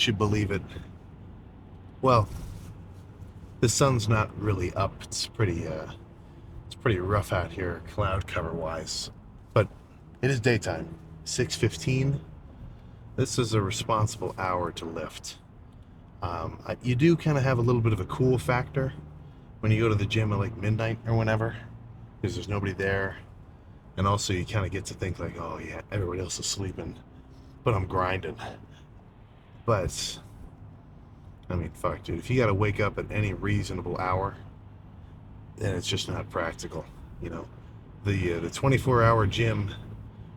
would you believe it? Well, the sun's not really up. It's pretty rough out here, cloud cover wise. But it is daytime, 6:15. This is a responsible hour to lift. You do kind of have a little bit of a cool factor when you go to the gym at like midnight or whenever, because there's nobody there, and also you kind of get to think like, oh yeah, everybody else is sleeping, but I'm grinding. But I mean, fuck, dude, if you got to wake up at any reasonable hour, then it's just not practical. You know, the 24-hour gym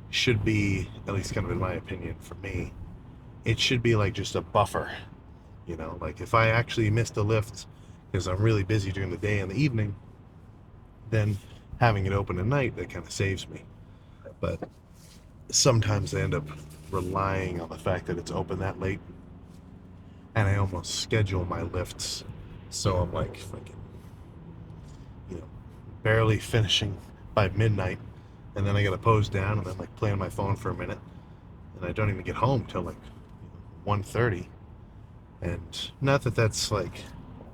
should be, at least kind of in my opinion, for me, it should be like just a buffer. You know, like if I actually missed a lift because I'm really busy during the day and the evening, then having it open at night, that kind of saves me. But sometimes I end up relying on the fact that it's open that late, and I almost schedule my lifts so I'm like fucking, you know, barely finishing by midnight, and then I gotta pose down and then like play on my phone for a minute, and I don't even get home till like 1:30. And not that that's like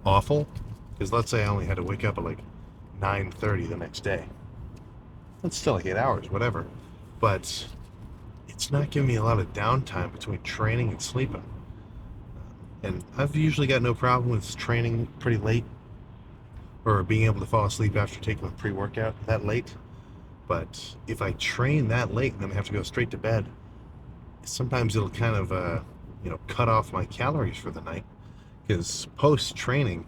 awful, because let's say I only had to wake up at like 9:30 the next day. That's still like 8 hours, whatever. But it's not giving me a lot of downtime between training and sleeping. And I've usually got no problem with training pretty late or being able to fall asleep after taking a pre-workout that late. But if I train that late and then I have to go straight to bed, sometimes it'll kind of cut off my calories for the night, because post training,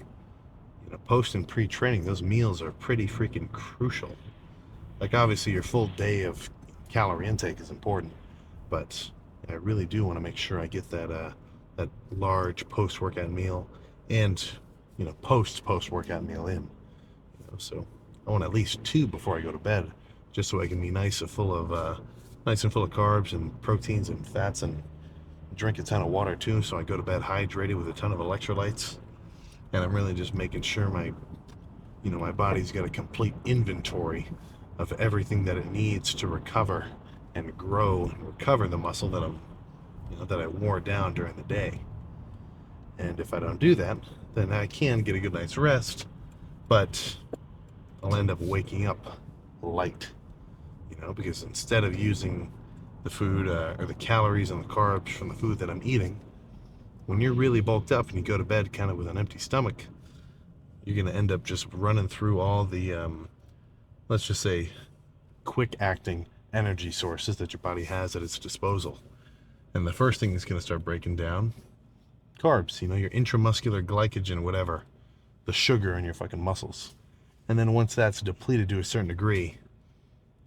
post and pre training, those meals are pretty freaking crucial. Like obviously your full day of calorie intake is important, but I really do want to make sure I get that large post workout meal and post workout meal in. So I want at least two before I go to bed, just so I can be nice and full of carbs and proteins and fats, and drink a ton of water too, so I go to bed hydrated with a ton of electrolytes. And I'm really just making sure my body's got a complete inventory of everything that it needs to recover and grow and recover the muscle that I wore down during the day. And if I don't do that, then I can get a good night's rest, but I'll end up waking up light, because instead of using the food or the calories and the carbs from the food that I'm eating, when you're really bulked up and you go to bed kind of with an empty stomach, you're going to end up just running through all the, let's just say, quick acting energy sources that your body has at its disposal. And the first thing that's going to start breaking down, carbs, your intramuscular glycogen, whatever, the sugar in your fucking muscles. And then once that's depleted to a certain degree,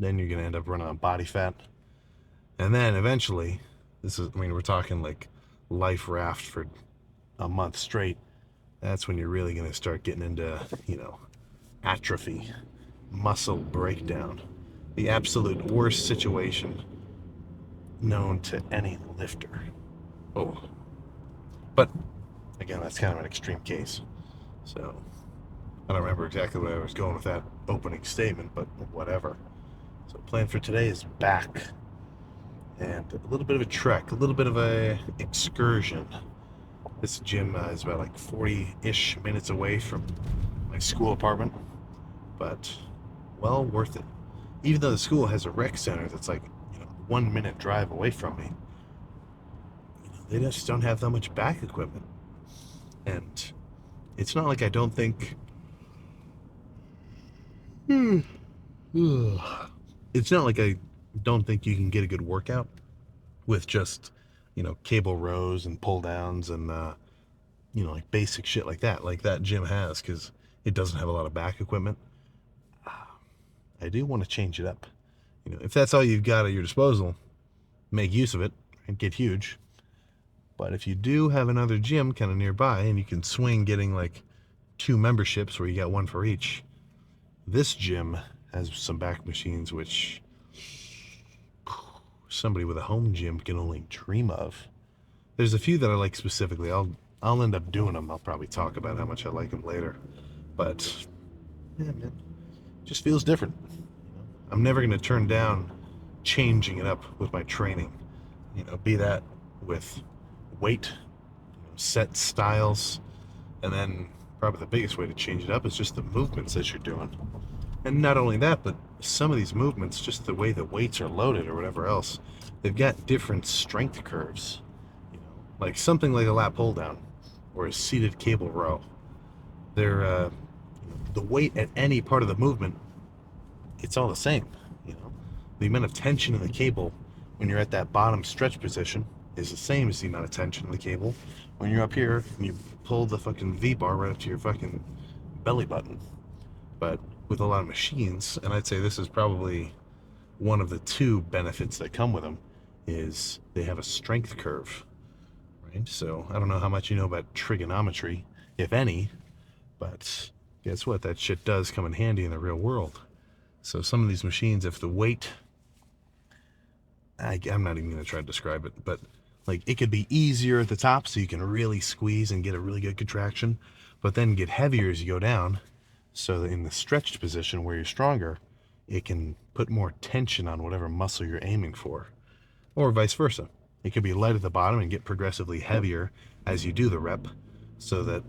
then you're going to end up running on body fat. And then eventually, we're talking like life raft for a month straight. That's when you're really going to start getting into, atrophy, muscle breakdown, the absolute worst situation known to any lifter. Oh, but again, that's kind of an extreme case. So I don't remember exactly where I was going with that opening statement, but whatever. So plan for today is back, and a little bit of a trek, a little bit of a excursion. This gym is about like 40-ish minutes away from my school apartment, but well worth it. Even though the school has a rec center that's like 1 minute drive away from me, they just don't have that much back equipment. And it's not like I don't think it's not like I don't think you can get a good workout with just cable rows and pull downs and like basic shit like that gym has, because it doesn't have a lot of back equipment. I do want to change it up. If that's all you've got at your disposal, make use of it and get huge. But if you do have another gym kind of nearby and you can swing getting like 2 memberships where you got one for each, this gym has some back machines which somebody with a home gym can only dream of. There's a few that I like specifically. I'll end up doing them. I'll probably talk about how much I like them later. But yeah, man, it just feels different. I'm never going to turn down changing it up with my training. Be that with weight, set styles, and then probably the biggest way to change it up is just the movements that you're doing. And not only that, but some of these movements, just the way the weights are loaded or whatever else, they've got different strength curves. You know, like something like a lat pull down or a seated cable row. They're the weight at any part of the movement, it's all the same. You know, the amount of tension in the cable when you're at that bottom stretch position is the same as the amount of tension in the cable when you're up here and you pull the fucking V bar right up to your fucking belly button. But with a lot of machines, and I'd say this is probably one of the two benefits that come with them, is they have a strength curve, right? So I don't know how much you know about trigonometry, if any, but guess what? That shit does come in handy in the real world. So some of these machines, if the weight, I'm not even going to try to describe it, but like it could be easier at the top so you can really squeeze and get a really good contraction, but then get heavier as you go down, so that in the stretched position where you're stronger, it can put more tension on whatever muscle you're aiming for, or vice versa. It could be light at the bottom and get progressively heavier as you do the rep, so that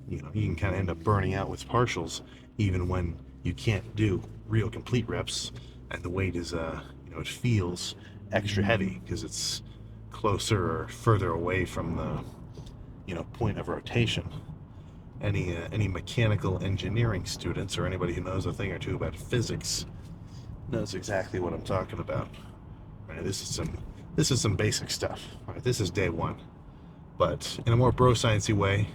you can kind of end up burning out with partials even when you can't do real complete reps and the weight is it feels extra heavy because it's closer or further away from the point of rotation. Any mechanical engineering students or anybody who knows a thing or two about physics knows exactly what I'm talking about. Right, this is some basic stuff. Right, this is day one, but in a more bro sciencey way,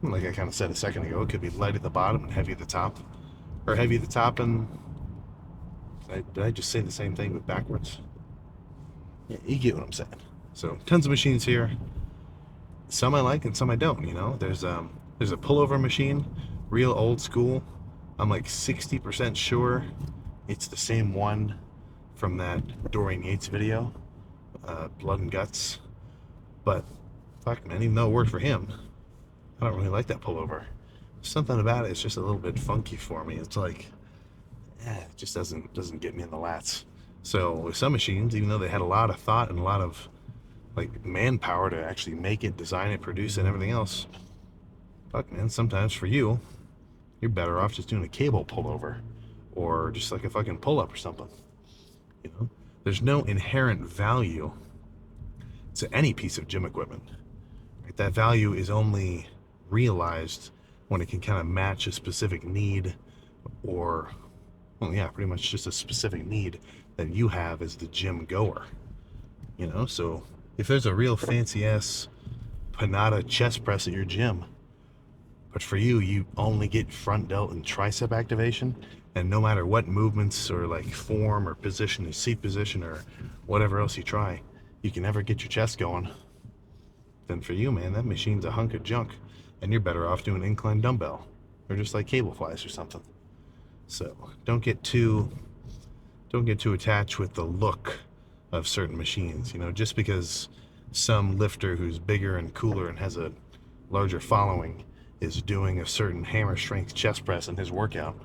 like I kind of said a second ago, it could be light at the bottom and heavy at the top, or heavy at the top and did I just say the same thing but backwards? Yeah, you get what I'm saying. So tons of machines here. Some I like and some I don't. There's a pullover machine, real old school. I'm like 60% sure it's the same one from that Dorian Yates video, Blood and Guts. But fuck man, even though it worked for him, I don't really like that pullover. Something about it is just a little bit funky for me. It's like, it just doesn't get me in the lats. So with some machines, even though they had a lot of thought and a lot of like manpower to actually make it, design it, produce it, and everything else, fuck man, sometimes for you're better off just doing a cable pullover or just like a fucking pull-up or something. There's no inherent value to any piece of gym equipment. Right? That value is only realized when it can kind of match a specific need, or pretty much just a specific need that you have as the gym goer. So if there's a real fancy ass Panada chest press at your gym, but for you only get front delt and tricep activation, and no matter what movements or like form or position, or seat position or whatever else you try, you can never get your chest going, then for you, man, that machine's a hunk of junk, and you're better off doing incline dumbbell or just like cable flies or something. So don't get too attached with the look of certain machines. Just because some lifter who's bigger and cooler and has a larger following is doing a certain hammer strength chest press in his workout,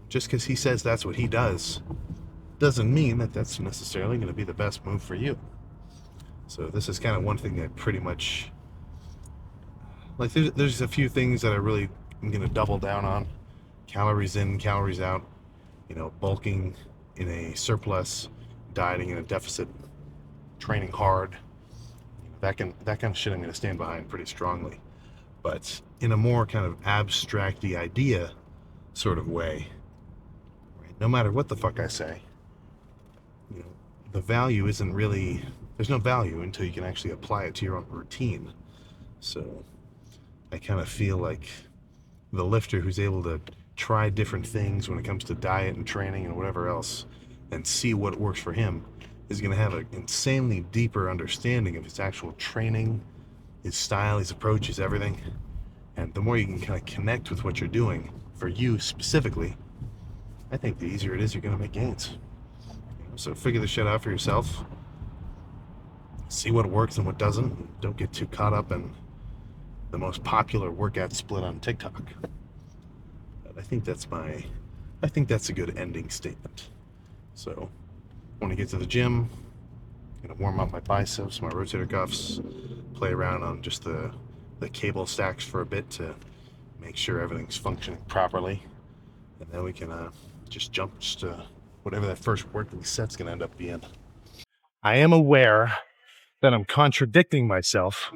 just because he says that's what he does, doesn't mean that that's necessarily going to be the best move for you. So this is kind of one thing that pretty much, like, there's a few things that I really am going to double down on. Calories in, calories out, bulking in a surplus, dieting in a deficit, training hard, that kind of shit I'm going to stand behind pretty strongly. But in a more kind of abstract-y idea sort of way, right? No matter what the fuck I say, the value isn't really, there's no value until you can actually apply it to your own routine. So I kind of feel like the lifter who's able to try different things when it comes to diet and training and whatever else and see what works for him is going to have an insanely deeper understanding of his actual training, his style, his approach, his everything. And the more you can kind of connect with what you're doing for you specifically, I think the easier it is you're going to make gains. So figure the shit out for yourself. See what works and what doesn't. Don't get too caught up in the most popular workout split on TikTok. But I think that's a good ending statement. So when I get to the gym, I'm gonna warm up my biceps, my rotator cuffs, play around on just the cable stacks for a bit to make sure everything's functioning properly, and then we can just jump to whatever that first working set's gonna end up being. I am aware that I'm contradicting myself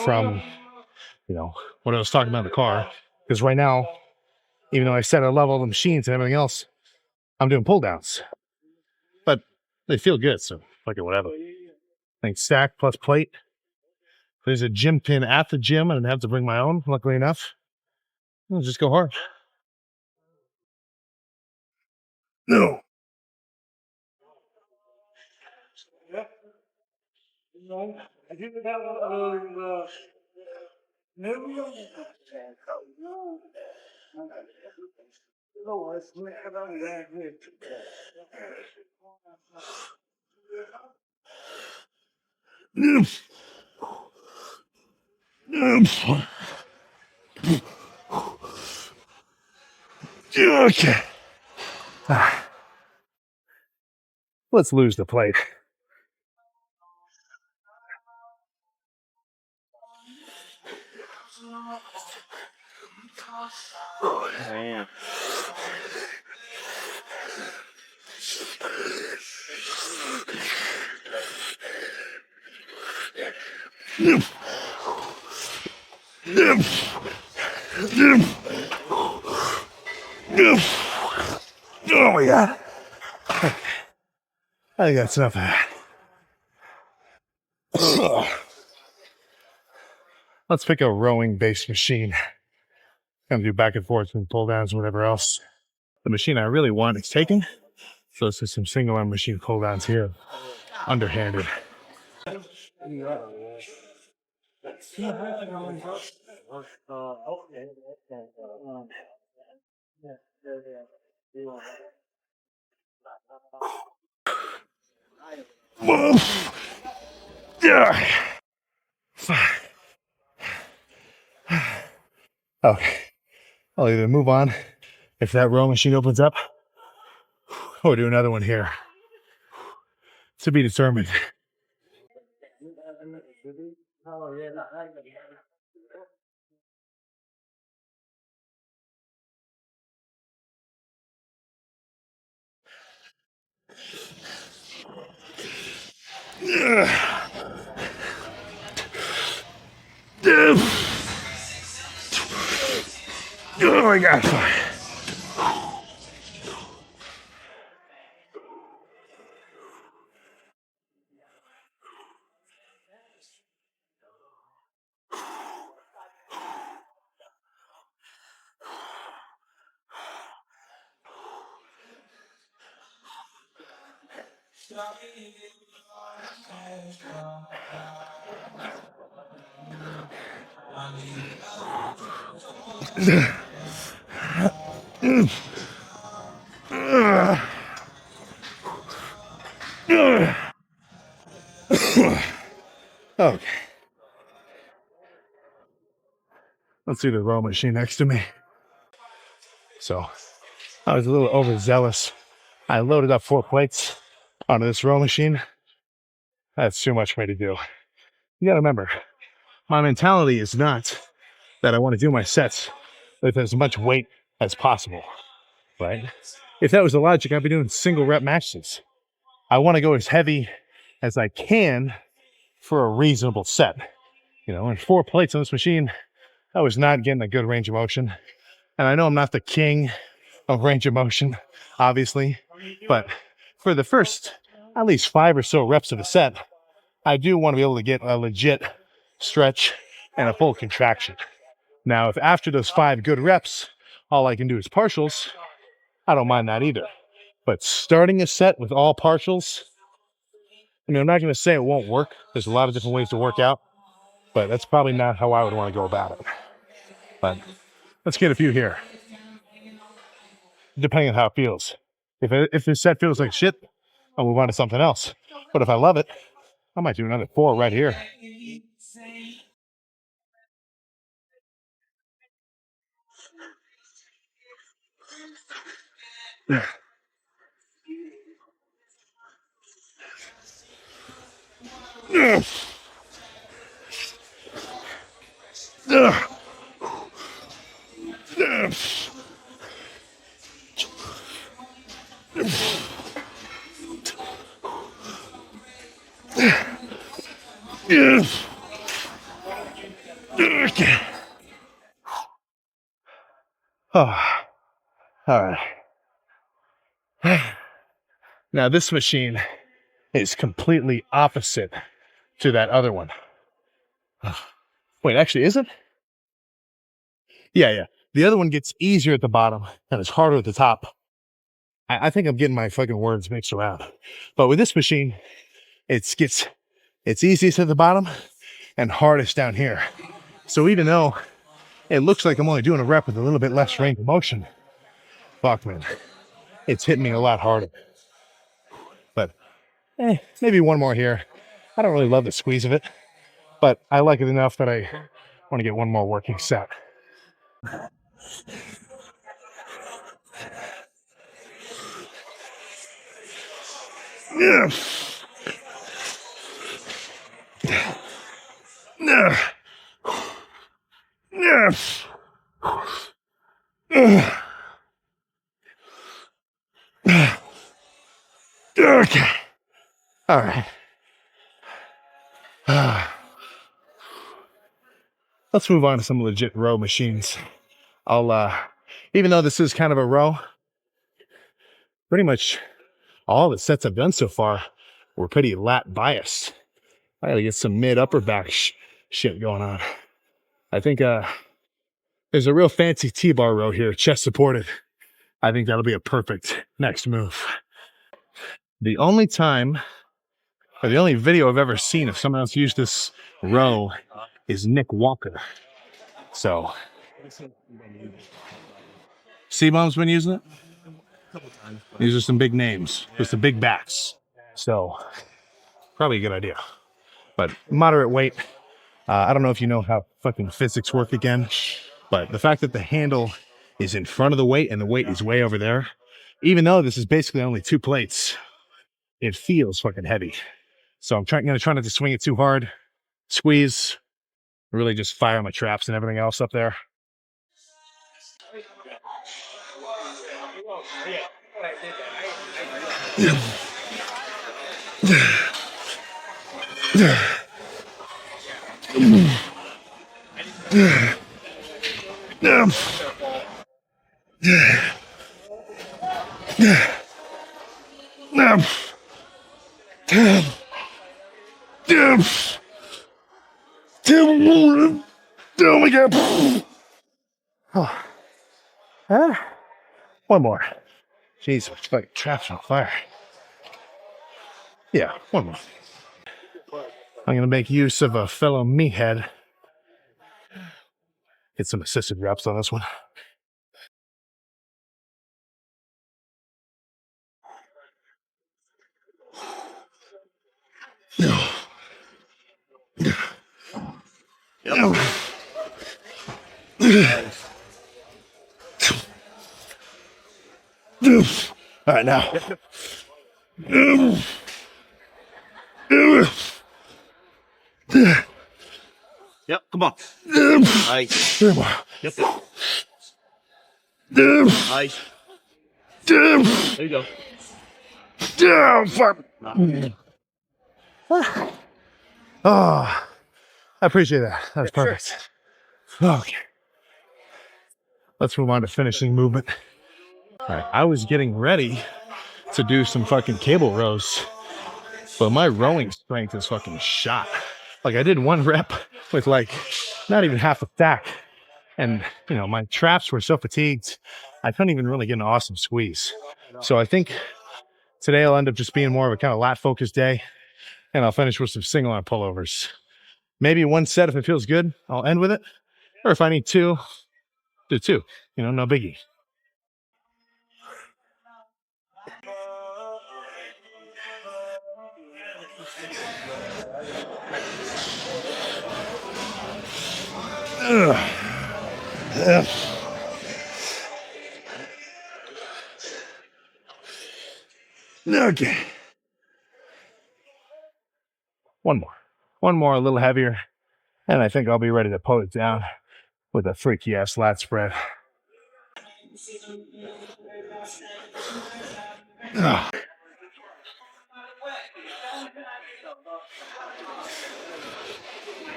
from, what I was talking about in the car, because right now, even though I set a level of the machines and everything else, I'm doing pull downs, but they feel good, so fuck it, whatever. I think stack plus plate. There's a gym pin at the gym, and I have to bring my own, luckily enough. I'll just go hard. No. Okay. Let's lose the plate. Man. Oh my god. I think that's enough of that. Let's pick a rowing based machine. Gonna do back and forth and pull downs and whatever else. The machine I really want is taken. So this is some single arm machine pull downs here. Underhanded. Okay. I'll either move on if that row machine opens up, or do another one here. To be determined. Oh my god. Okay. Let's see the row machine next to me. So I was a little overzealous. I loaded up 4 plates onto this row machine. That's too much for me to do. You gotta remember, my mentality is not that I want to do my sets with as much weight as possible, right? If that was the logic, I'd be doing single rep matches. I want to go as heavy as I can for a reasonable set. And 4 plates on this machine, I was not getting a good range of motion. And I know I'm not the king of range of motion, obviously, but for the first at least 5 or so reps of a set, I do want to be able to get a legit stretch and a full contraction. Now, if after those 5 good reps, all I can do is partials, I don't mind that either. But starting a set with all partials, I'm not going to say it won't work. There's a lot of different ways to work out, but that's probably not how I would want to go about it. But let's get a few here, depending on how it feels. If this set feels like shit, I'll move on to something else. But if I love it, I might do another 4 right here. Okay. Oh, all right. Now this machine is completely opposite to that other one. Wait, actually, is it? Yeah. The other one gets easier at the bottom and it's harder at the top. I think I'm getting my fucking words mixed around. But with this machine, it's easiest at the bottom and hardest down here. So even though it looks like I'm only doing a rep with a little bit less range of motion, fuck man, it's hitting me a lot harder. But maybe one more here. I don't really love the squeeze of it, but I like it enough that I want to get one more working set. Okay. All right. Let's move on to some legit row machines. Even though this is kind of a row, pretty much all the sets I've done so far were pretty lat biased. I gotta get some mid upper back shit going on. I think there's a real fancy T-bar row here, chest supported. I think that'll be a perfect next move. The only time, or the only video I've ever seen of someone else use this row is Nick Walker. So, C-Bomb's been using it? These are some big names with some big backs. So, probably a good idea. But moderate weight. I don't know if you know how fucking physics work again, but the fact that the handle is in front of the weight and the weight is way over there, even though this is basically only 2 plates, it feels fucking heavy. So I'm gonna try not to swing it too hard, squeeze, really just fire my traps and everything else up there. Oh my god. One more. Jeez, it's like traps on fire. Yeah, one more. I'm gonna make use of a fellow meathead. Get some assisted reps on this one. Yep. All right, now. Yep, come on. Nice. Yep. Nice. There you go. Oh, I appreciate that. That's perfect. Okay. Let's move on to finishing movement. All right, I was getting ready to do some fucking cable rows, but my rowing strength is fucking shot. Like I did one rep with like not even half a stack. And you know, my traps were so fatigued, I couldn't even really get an awesome squeeze. So I think today I'll end up just being more of a kind of lat focused day, and I'll finish with some single arm pullovers. Maybe one set if it feels good, I'll end with it. Or if I need 2, do 2. You know, no biggie. Okay. One more, a little heavier, and I think I'll be ready to pull it down. with a freaky ass lat spread. Ugh.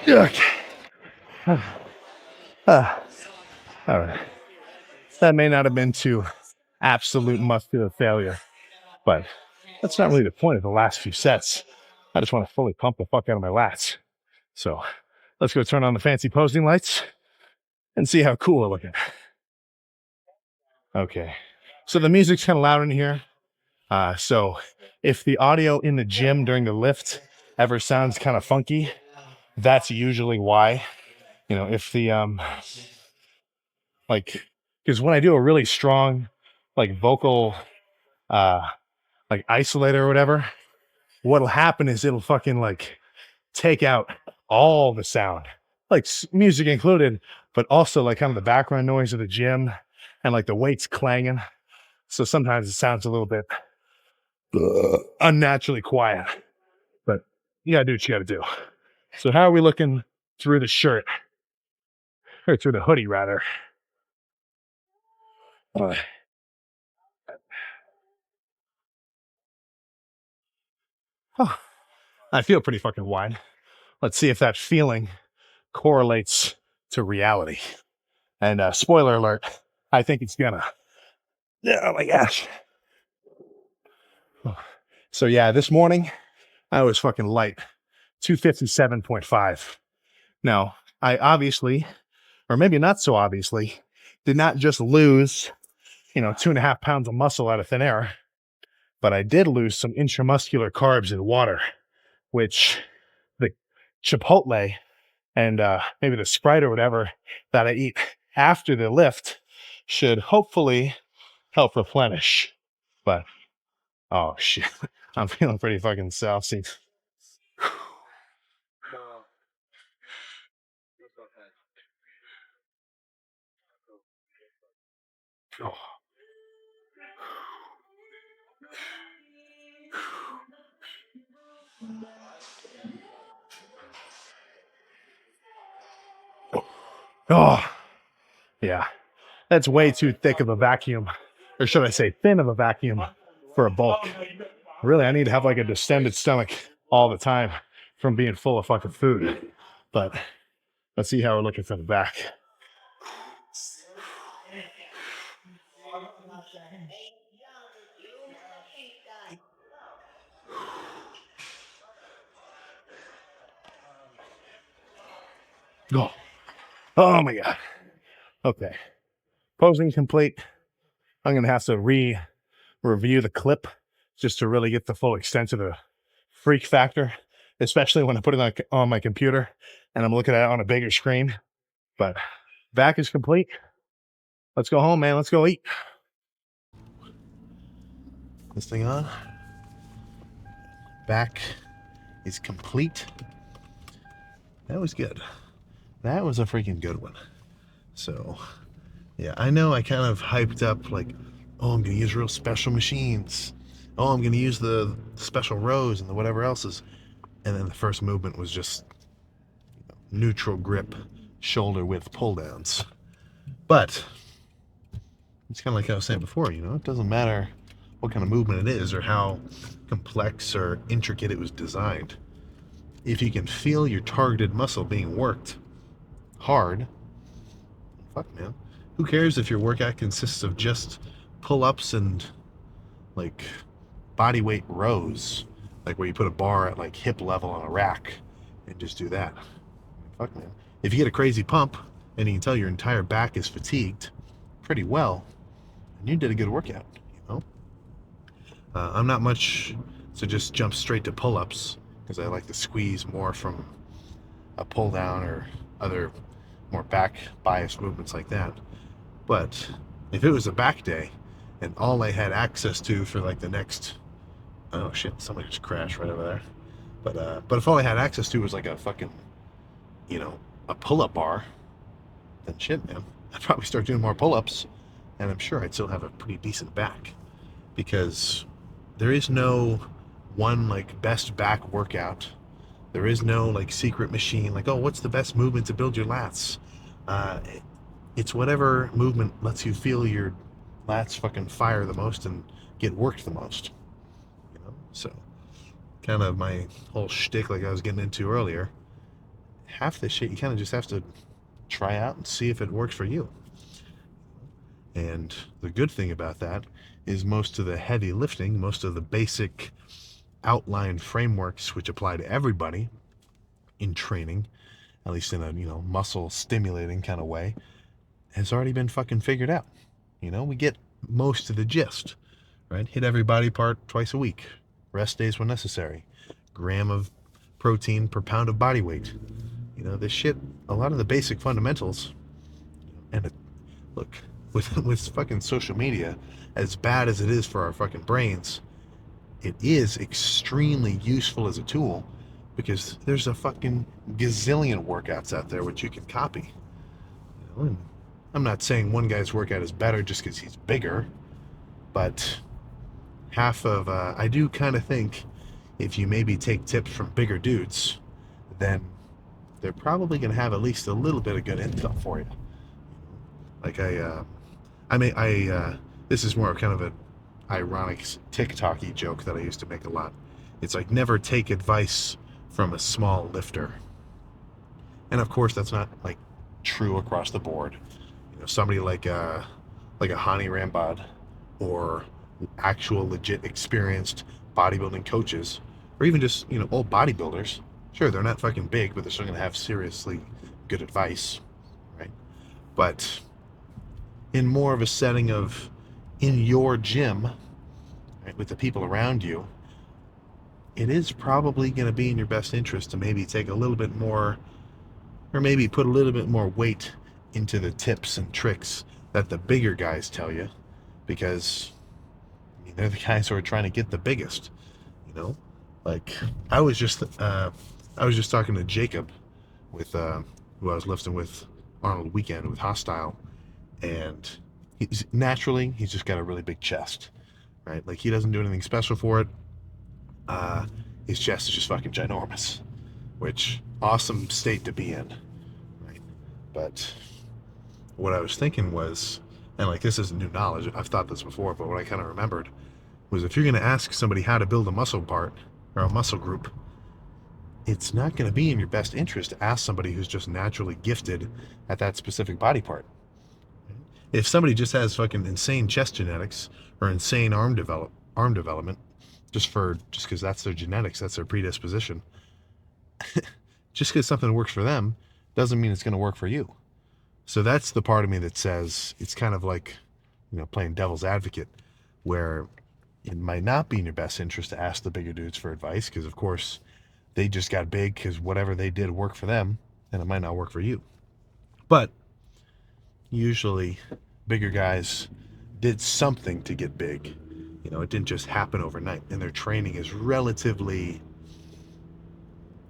Yuck. All right. That may not have been to absolute muscular failure, but that's not really the point of the last few sets. I just want to fully pump the fuck out of my lats. So let's go turn on the fancy posing lights and see how cool we're looking. Okay. So the music's kind of loud in here. So if the audio in the gym during the lift ever sounds kind of funky, that's usually why. You know, if the like, because when I do a really strong like vocal like isolator or whatever, what'll happen is it'll fucking like take out all the sound, like music included, but also like kind of the background noise of the gym and like the weights clanging. So sometimes it sounds a little bit unnaturally quiet, but you gotta do what you gotta do. So how are we looking through the shirt, or through the hoodie rather? Uh, oh, I feel pretty fucking wide. Let's see if that feeling correlates to reality. And spoiler alert, I think it's gonna. Oh my gosh. So yeah, this morning I was fucking light, 257.5. Now, I obviously, or maybe not so obviously, did not just lose, 2.5 pounds of muscle out of thin air, but I did lose some intramuscular carbs and water, which the Chipotle and maybe the Sprite or whatever that I eat after the lift should hopefully help replenish. But oh shit, I'm feeling pretty fucking saucy. Oh. Oh, yeah. That's way too thick of a vacuum, or should I say thin of a vacuum for a bulk. Really, I need to have like a distended stomach all the time from being full of fucking food. But let's see how we're looking from the back. Oh, oh my God. Okay. Posing complete. I'm going to have to review the clip just to really get the full extent of the freak factor, especially when I put it on my computer and I'm looking at it on a bigger screen. But back is complete. Let's go home, man. Let's go eat. This thing on. Back is complete. That was good. That was a freaking good one. So, yeah, I know I kind of hyped up like, oh, I'm going to use real special machines. Oh, I'm going to use the special rows and the whatever else is. And then the first movement was just neutral grip, shoulder width pull downs. But it's kind of like I was saying before, it doesn't matter what kind of movement it is or how complex or intricate it was designed. If you can feel your targeted muscle being worked hard, fuck man, who cares if your workout consists of just pull-ups and like body weight rows, like where you put a bar at like hip level on a rack and just do that. Fuck man, if you get a crazy pump and you can tell your entire back is fatigued pretty well, and you did a good workout. I'm not much to just jump straight to pull-ups because I like to squeeze more from a pull down or other more back biased movements like that. But if it was a back day and all I had access to for like the next, oh shit, somebody just crashed right over there. But if all I had access to was like a fucking, a pull-up bar, then shit, man, I'd probably start doing more pull-ups, and I'm sure I'd still have a pretty decent back, because there is no one like best back workout. There is no like secret machine like, oh, what's the best movement to build your lats. It's whatever movement lets you feel your lats fucking fire the most and get worked the most. You know? So, kind of my whole shtick, like I was getting into earlier, half this shit you kind of just have to try out and see if it works for you. And the good thing about that is most of the heavy lifting, most of the basic outline frameworks which apply to everybody in training, at least in a, muscle stimulating kind of way, has already been fucking figured out. We get most of the gist, right? Hit every body part twice a week. Rest days when necessary. Gram of protein per pound of body weight. This shit, a lot of the basic fundamentals, and look, with fucking social media, as bad as it is for our fucking brains, it is extremely useful as a tool because there's a fucking gazillion workouts out there which you can copy. And I'm not saying one guy's workout is better just because he's bigger, but I do kind of think if you maybe take tips from bigger dudes, then they're probably going to have at least a little bit of good intel for you. Like this is more kind of an ironic TikTok-y joke that I used to make a lot. It's like, never take advice from a small lifter. And of course, that's not like true across the board. Somebody like a Hani Rambod, or actual legit experienced bodybuilding coaches, or even just old bodybuilders. Sure, they're not fucking big, but they're still gonna have seriously good advice, right? But in more of a setting of in your gym, right, with the people around you, it is probably going to be in your best interest to maybe take a little bit more, or maybe put a little bit more weight into the tips and tricks that the bigger guys tell you, because they're the guys who are trying to get the biggest. Like I was just talking to Jacob with who I was lifting with Arnold Weekend with Hostile, and he's just got a really big chest, right? Like, he doesn't do anything special for it. His chest is just fucking ginormous, which awesome state to be in, right? But what I was thinking was, and like, this isn't new knowledge, I've thought this before, but what I kind of remembered was, if you're going to ask somebody how to build a muscle part or a muscle group, it's not going to be in your best interest to ask somebody who's just naturally gifted at that specific body part. If somebody just has fucking insane chest genetics or insane arm development, just because that's their genetics, that's their predisposition, just because something works for them doesn't mean it's going to work for you. So that's the part of me that says it's kind of like, playing devil's advocate, where it might not be in your best interest to ask the bigger dudes for advice, because of course they just got big because whatever they did worked for them, and it might not work for you. But usually bigger guys did something to get big. It didn't just happen overnight, and their training is relatively,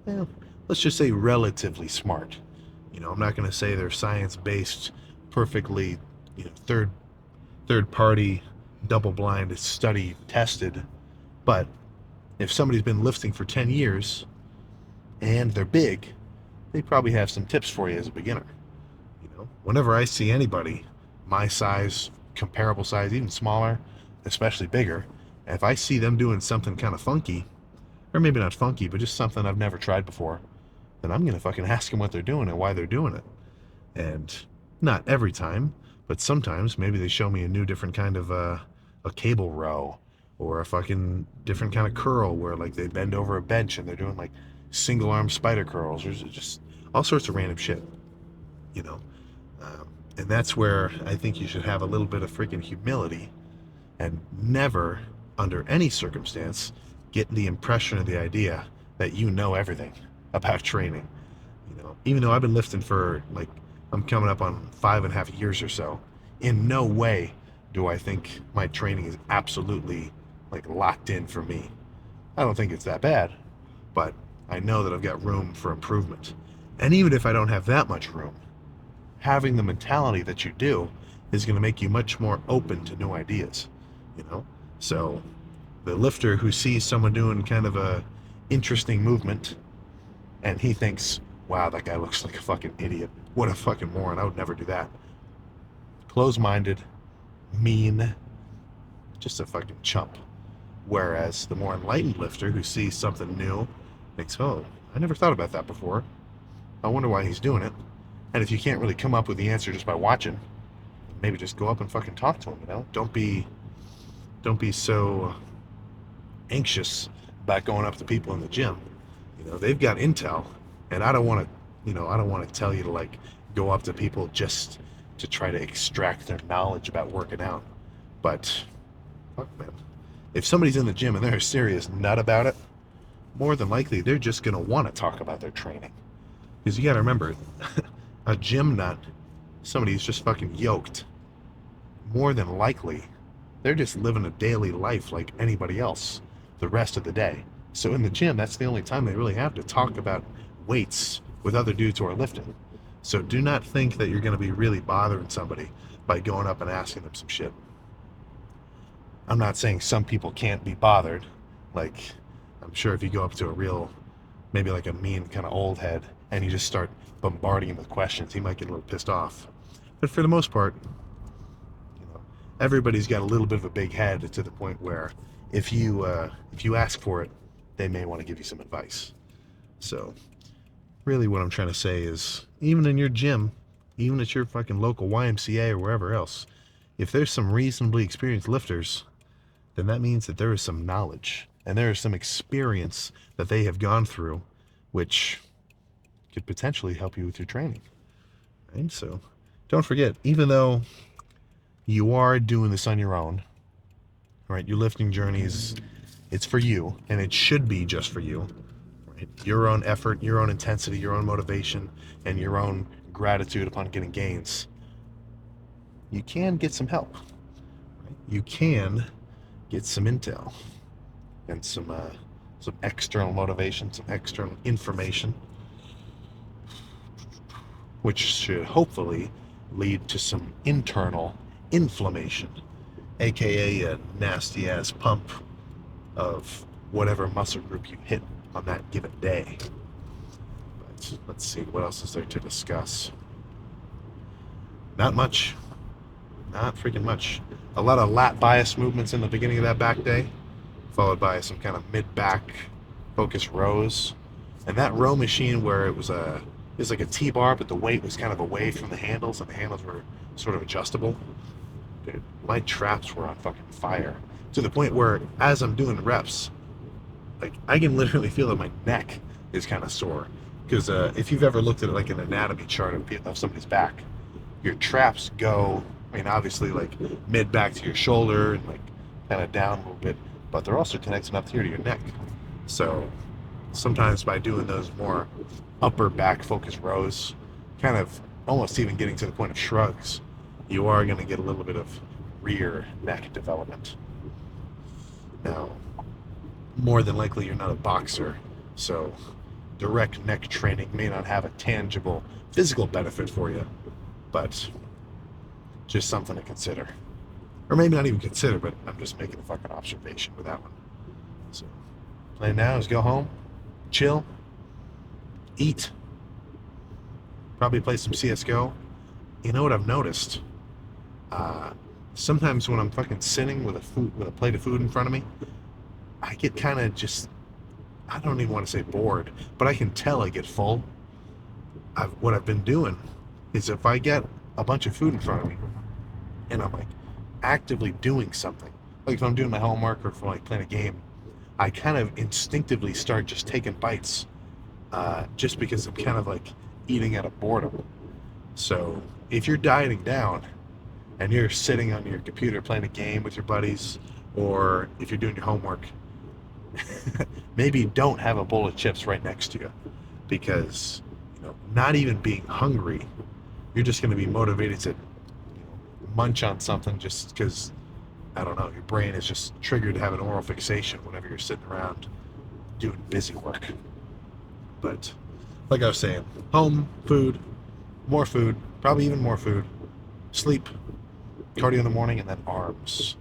let's just say relatively smart. I'm not going to say they're science-based, perfectly, third party, double-blind, study tested, but if somebody's been lifting for 10 years and they're big, they probably have some tips for you as a beginner. Whenever I see anybody my size, comparable size, even smaller, especially bigger, if I see them doing something kind of funky, or maybe not funky, but just something I've never tried before, then I'm going to fucking ask them what they're doing and why they're doing it. And not every time, but sometimes maybe they show me a new different kind of a cable row, or a fucking different kind of curl where like they bend over a bench and they're doing like single arm spider curls, or just all sorts of random shit, and that's where I think you should have a little bit of freaking humility, and never, under any circumstance, get the impression or the idea that you know everything about training. Even though I've been lifting for, like, I'm coming up on 5.5 years or so, in no way do I think my training is absolutely like locked in for me. I don't think it's that bad, but I know that I've got room for improvement. And even if I don't have that much room, having the mentality that you do is going to make you much more open to new ideas, So the lifter who sees someone doing kind of a interesting movement and he thinks, wow, that guy looks like a fucking idiot. What a fucking moron. I would never do that. close-minded, mean, just a fucking chump. Whereas the more enlightened lifter who sees something new thinks, oh, I never thought about that before. I wonder why he's doing it. And if you can't really come up with the answer just by watching, maybe just go up and fucking talk to him, you know? Don't be so anxious about going up to people in the gym. You know, they've got intel, and I don't want to tell you to like go up to people just to try to extract their knowledge about working out. But fuck, man, if somebody's in the gym and they're a serious nut about it, more than likely they're just gonna want to talk about their training. Because you gotta remember, a gym nut, somebody who's just fucking yoked, more than likely they're just living a daily life like anybody else the rest of the day. So in the gym, that's the only time they really have to talk about weights with other dudes who are lifting. So do not think that you're going to be really bothering somebody by going up and asking them some shit. I'm not saying some people can't be bothered. Like, I'm sure if you go up to a real, maybe like a mean kind of old head, and you just start bombarding him with questions, he might get a little pissed off. But for the most part, you know, everybody's got a little bit of a big head to the point where if you ask for it, they may want to give you some advice. So really what I'm trying to say is, even in your gym, even at your fucking local YMCA or wherever else, if there's some reasonably experienced lifters, then that means that there is some knowledge and there is some experience that they have gone through, which could potentially help you with your training. Right? So don't forget, even though you are doing this on your own, right? Your lifting journey it's for you, and it should be just for you. Right? Your own effort, your own intensity, your own motivation, and your own gratitude upon getting gains. You can get some help. Right? You can get some intel and some external motivation, some external information, which should hopefully lead to some internal inflammation, aka a nasty ass pump of whatever muscle group you hit on that given day. But let's see, what else is there to discuss? Not much. Not freaking much. A lot of lat bias movements in the beginning of that back day, followed by some kind of mid-back focus rows. And that row machine where it was like a T-bar, but the weight was kind of away from the handles, and the handles were sort of adjustable. Dude, my traps were on fucking fire. To the point where, as I'm doing reps, like, I can literally feel that my neck is kind of sore. Because if you've ever looked at like an anatomy chart of somebody's back, your traps go, I mean, obviously like mid-back to your shoulder and like kind of down a little bit, but they're also connecting up here to your neck. So sometimes by doing those more upper back focus rows, kind of almost even getting to the point of shrugs, you are going to get a little bit of rear neck development. Now, more than likely you're not a boxer, so direct neck training may not have a tangible physical benefit for you, but just something to consider. Or maybe not even consider, but I'm just making a fucking observation with that one. So, plan now is go home, chill, eat, probably play some CSGO. You know what I've noticed? Sometimes when I'm fucking sitting with a plate of food in front of me, I get kind of just, I don't even want to say bored, but I can tell I get full. What I've been doing is, if I get a bunch of food in front of me and I'm like actively doing something, like if I'm doing my homework or if I'm like playing a game, I kind of instinctively start just taking bites, just because I'm kind of like eating out of boredom. So if you're dieting down and you're sitting on your computer playing a game with your buddies, or if you're doing your homework, maybe don't have a bowl of chips right next to you, because, you know, not even being hungry, you're just going to be motivated to, munch on something just because, I don't know, your brain is just triggered to have an oral fixation whenever you're sitting around doing busy work. But like I was saying, home, food, probably even more food, sleep, cardio in the morning, and then arms.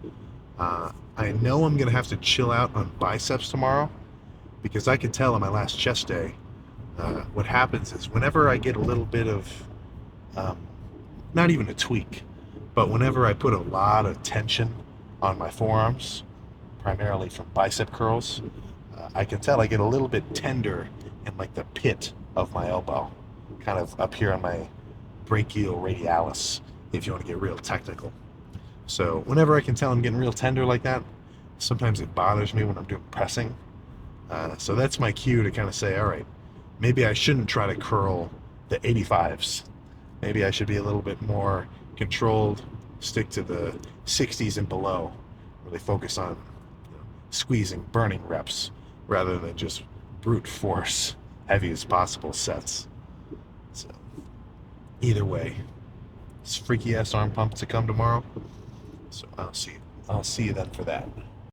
I know I'm going to have to chill out on biceps tomorrow, because I can tell on my last chest day, what happens is whenever I get a little bit of, not even a tweak, But whenever I put a lot of tension on my forearms, primarily from bicep curls, I can tell I get a little bit tender in like the pit of my elbow, kind of up here on my brachial radialis, if you want to get real technical. So whenever I can tell I'm getting real tender like that, sometimes it bothers me when I'm doing pressing. So that's my cue to kind of say, all right, maybe I shouldn't try to curl the 85s. Maybe I should be a little bit more controlled, stick to the 60s and below, really focus on squeezing, burning reps, rather than just brute force, heavy as possible sets. So either way, it's freaky ass arm pump to come tomorrow. So I'll see you then for that.